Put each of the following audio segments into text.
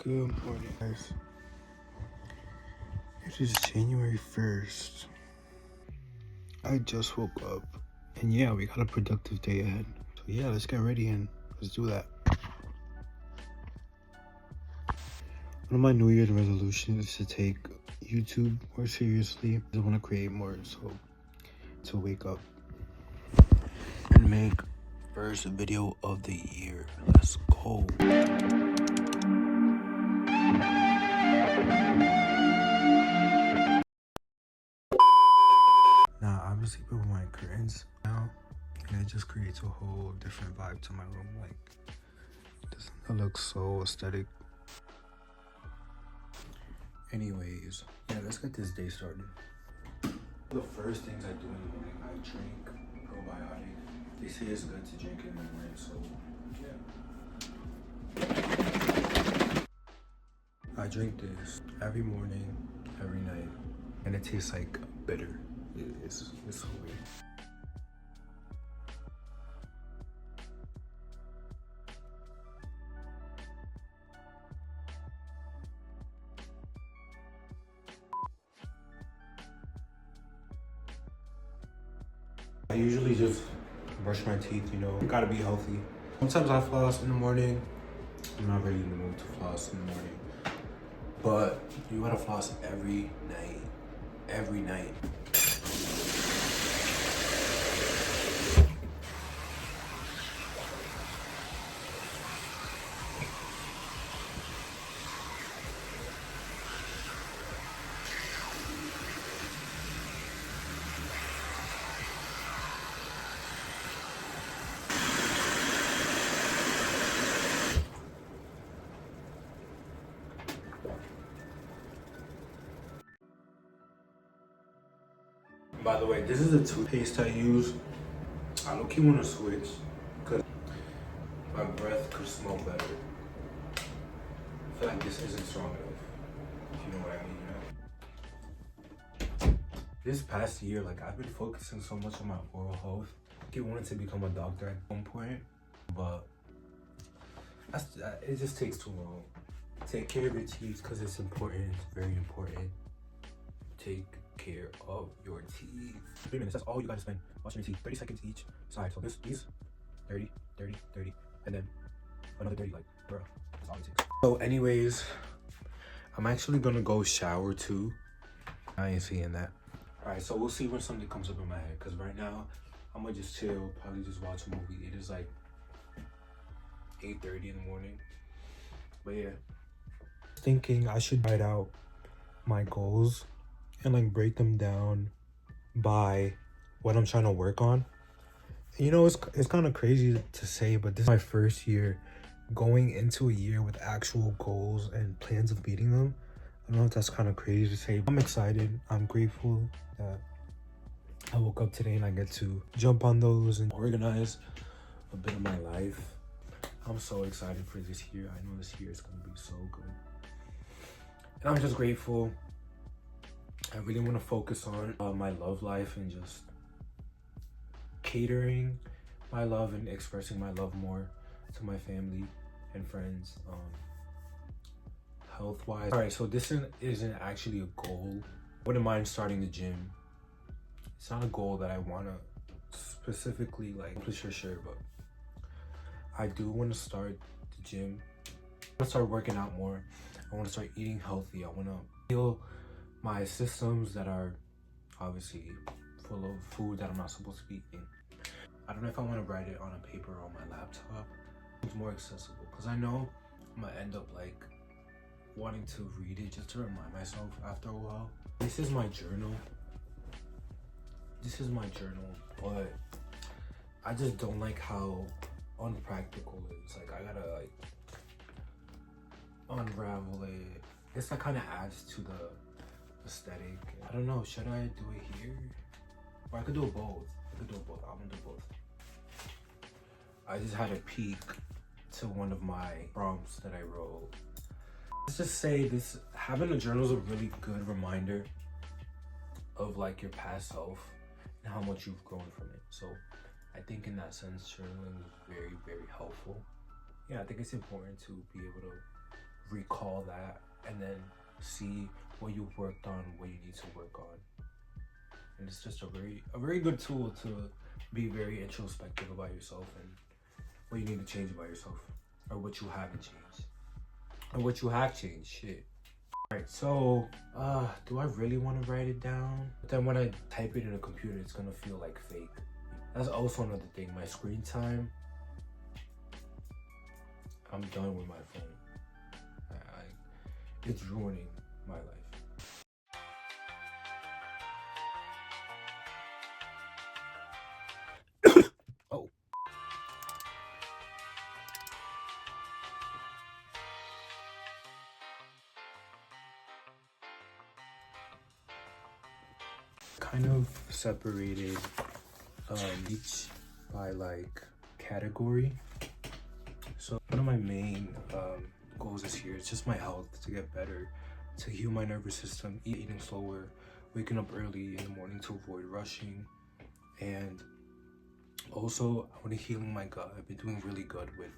Good morning, guys. It is January 1st. I just woke up, and yeah, we got a productive day ahead. So yeah, let's get ready and let's do that. One of my New Year's resolutions is to take YouTube more seriously. I want to create more, so to wake up and make first video of the year. Let's go. Now, obviously, with my curtains now, and it just creates a whole different vibe to my room. Like, it looks so aesthetic. Anyways, yeah, let's get this day started. The first things I do in the morning, I drink probiotic. They say it's good to drink in the morning, so yeah. I drink this every morning, every night, and it tastes like bitter. It's so weird. I usually just brush my teeth, you know. Gotta be healthy. Sometimes I floss in the morning. I'm not really in the mood to floss in the morning. But you gotta floss every night. Every night. By the way, this is the toothpaste I use. I low-key want to switch because my breath could smell better. I feel like this isn't strong enough, if you know what I mean, you know? This past year, like, I've been focusing so much on my oral health. I wanted to become a doctor at one point, but it just takes too long. Take care of your teeth because it's important. It's very important. Take care of your teeth. 3 minutes, that's all you gotta spend washing your teeth. 30 seconds each side. So these 30, 30, 30, and then another 30, like, bro, that's all it takes. So anyways, I'm actually gonna go shower too. I ain't seeing that. All right, so we'll see when something comes up in my head, because right now I'm gonna just chill, probably just watch a movie. It is like 8:30 in the morning, but yeah. Thinking I should write out my goals and like break them down by what I'm trying to work on. You know, it's kind of crazy to say, but this is my first year going into a year with actual goals and plans of meeting them. I don't know if that's kind of crazy to say, but I'm excited. I'm grateful that I woke up today and I get to jump on those and organize a bit of my life. I'm so excited for this year. I know this year is going to be so good. And I'm just grateful. I really want to focus on my love life and just catering my love and expressing my love more to my family and friends, health-wise. All right, so this isn't actually a goal. I wouldn't mind starting the gym. It's not a goal that I want to specifically like accomplish for sure, but I do want to start the gym. I want to start working out more. I want to start eating healthy. I want to heal my systems that are obviously full of food that I'm not supposed to be eating. I don't know if I want to write it on a paper or on my laptop. It's more accessible because I know I'm gonna end up like wanting to read it just to remind myself after a while. This is my journal. But I just don't like how unpractical it is. Like, I gotta like unravel it. This like kind of adds to the aesthetic. I don't know, should I do it here? Or I could do it both. I'm gonna do both. I just had a peek to one of my prompts that I wrote. Let's just say this, having a journal is a really good reminder of like your past self and how much you've grown from it. So I think in that sense, journaling is very, very helpful. Yeah, I think it's important to be able to recall that and then see what you've worked on, what you need to work on. And it's just a very good tool to be very introspective about yourself and what you need to change about yourself, or what you haven't changed, or what you have changed. Shit. Alright, so do I really want to write it down? But then when I type it in a computer, it's gonna feel like fake. That's also another thing. My screen time, I'm done with my phone. It's ruining my life. Oh. Kind of separated each by like category. So one of my main goals this year is just my health, to get better, to heal my nervous system, eating slower, waking up early in the morning to avoid rushing, and also I want to heal my gut. I've been doing really good with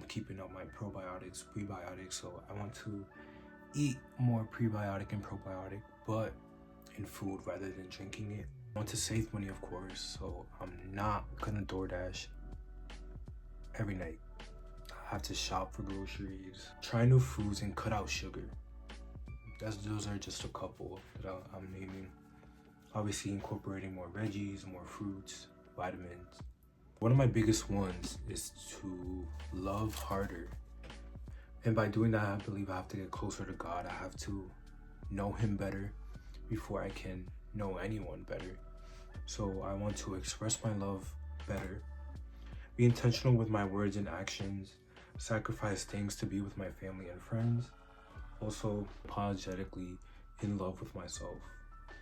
keeping up my probiotics, prebiotics, so I want to eat more prebiotic and probiotic, but in food rather than drinking it. I want to save money, of course, so I'm not gonna DoorDash every night. I have to shop for groceries, try new foods, and cut out sugar. Those are just a couple that I'm naming. Obviously incorporating more veggies, more fruits, vitamins. One of my biggest ones is to love harder. And by doing that, I believe I have to get closer to God. I have to know him better before I can know anyone better. So I want to express my love better, be intentional with my words and actions, sacrifice things to be with my family and friends, also apologetically in love with myself,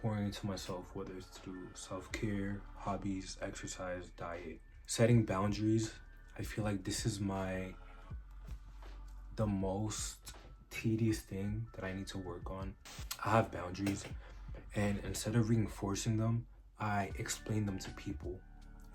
pouring into myself, whether it's through self-care, hobbies, exercise, diet, setting boundaries. I feel like this is the most tedious thing that I need to work on. I have boundaries, and instead of reinforcing them, I explain them to people,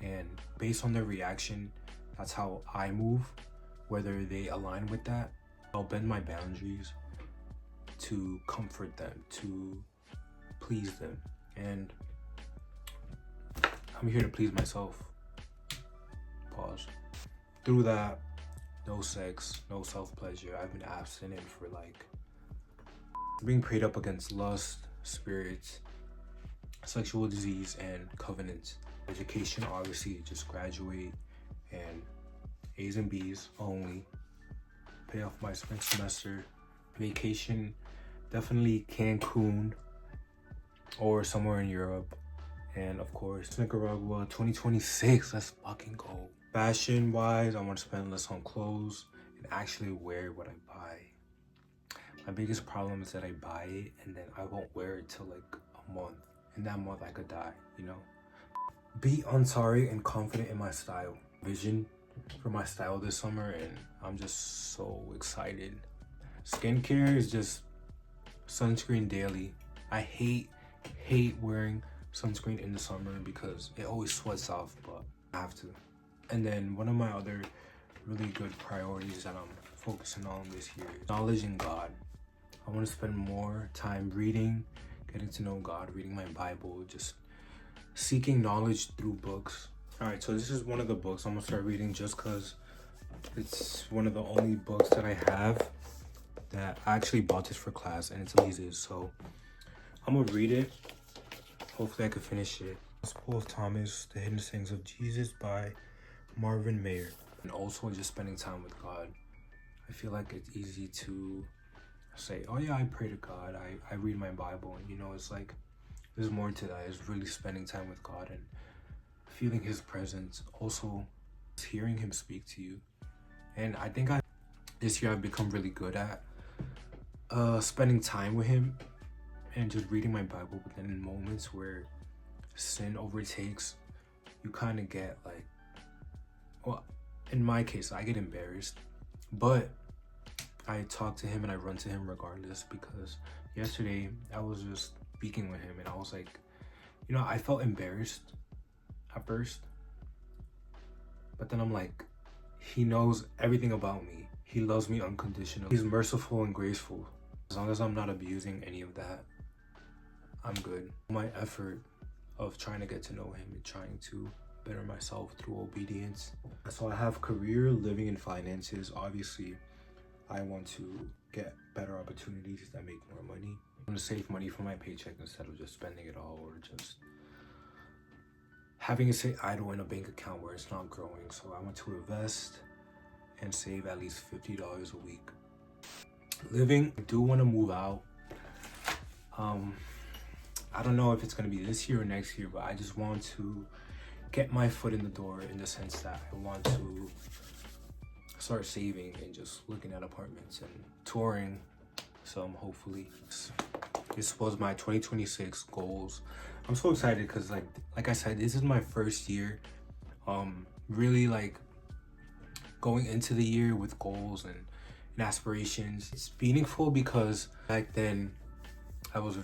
and based on their reaction, that's how I move. Whether they align with that, I'll bend my boundaries to comfort them, to please them, and I'm here to please myself. Pause. Through that, no sex, no self-pleasure. I've been abstinent for like being prayed up against lust, spirits, sexual disease, and covenants. Education, obviously, just graduate and A's and B's only. Pay off my spring semester. Vacation, definitely Cancun or somewhere in Europe. And of course, Nicaragua 2026, let's fucking go. Fashion wise, I want to spend less on clothes and actually wear what I buy. My biggest problem is that I buy it and then I won't wear it till like a month. And that month I could die, you know? Be unsorry and confident in my style. Vision for my style this summer, and I'm just so excited. Skincare is just sunscreen daily. I hate wearing sunscreen in the summer because it always sweats off, but I have to. And then one of my other really good priorities that I'm focusing on this year is knowledge in God. I want to spend more time reading, getting to know God, reading my Bible, just seeking knowledge through books. All right, so this is one of the books I'm gonna start reading just because it's one of the only books that I have that I actually bought this for class, and it's Jesus. So I'm gonna read it. Hopefully I can finish it. Gospel of Thomas, The Hidden Sayings of Jesus by Marvin Mayer. And also just spending time with God. I feel like it's easy to say, oh yeah, I pray to God, I read my Bible, and you know, it's like there's more to that. It's really spending time with God and feeling his presence, also hearing him speak to you. And I think this year I've become really good at spending time with him and just reading my Bible. But then in moments where sin overtakes, you kind of get like, well, in my case, I get embarrassed, but I talk to him and I run to him regardless, because yesterday I was just speaking with him and I was like, you know, I felt embarrassed at first, but then I'm like, he knows everything about me. He loves me unconditionally. He's merciful and graceful. As long as I'm not abusing any of that, I'm good. My effort of trying to get to know him and trying to better myself through obedience. So I have career, living, and finances. Obviously, I want to get better opportunities that make more money. I'm gonna save money for my paycheck instead of just spending it all or just having it sit idle in a bank account where it's not growing. So I want to invest and save at least $50 a week. Living, I do want to move out. I don't know if it's gonna be this year or next year, but I just want to get my foot in the door in the sense that I want to start saving and just looking at apartments and touring some, hopefully. This was my 2026 goals. I'm so excited because like I said, this is my first year really like going into the year with goals and aspirations. It's meaningful because back then I was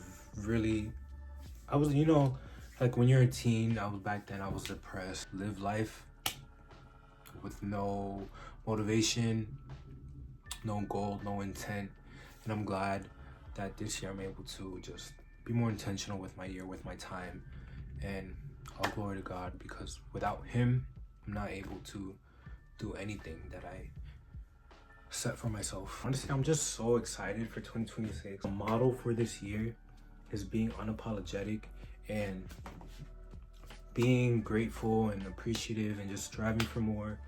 you know, like when you're a teen, I was depressed. Live life with no motivation, no goal, no intent. And I'm glad that this year I'm able to just be more intentional with my year, with my time. And all glory to God, because without him, I'm not able to do anything that I set for myself. Honestly, I'm just so excited for 2026. The motto for this year is being unapologetic and being grateful and appreciative and just striving for more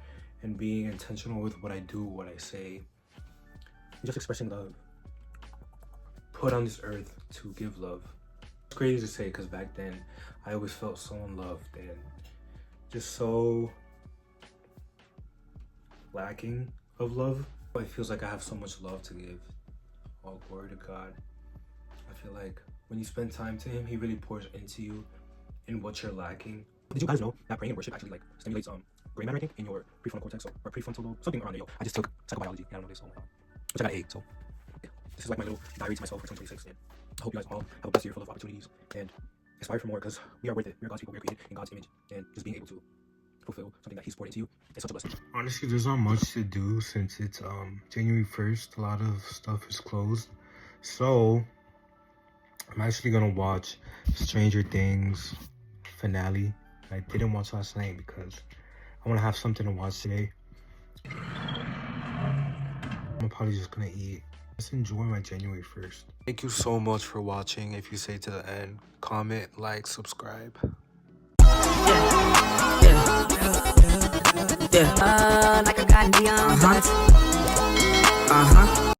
and being intentional with what I do, what I say, and just expressing love. Put on this earth to give love. It's crazy to say because back then I always felt so unloved and just so lacking of love. It feels like I have so much love to give. All glory to God. I feel like when you spend time to him, he really pours into you in what you're lacking. Did you guys know that praying and worship actually like stimulates gray matter, I think, in your prefrontal cortex or prefrontal lobe, something around there. I just took psychobiology and I don't know this, so which I got A. So yeah, this is like my little diary to myself for 2026, and I hope you guys all have a blessed year full of opportunities and aspire for more, because we are worth it. We are God's people. We are created in God's image, and just being able to fulfill something that he's poured into you is such a blessing. Honestly, there's not much to do since it's January 1st. A lot of stuff is closed, so I'm actually gonna watch Stranger Things finale. I didn't watch last night because I want to have something to watch today. I'm probably just gonna eat. Just enjoy my January 1st. Thank you so much for watching. If you stay to the end, comment, like, subscribe. Like I got neon.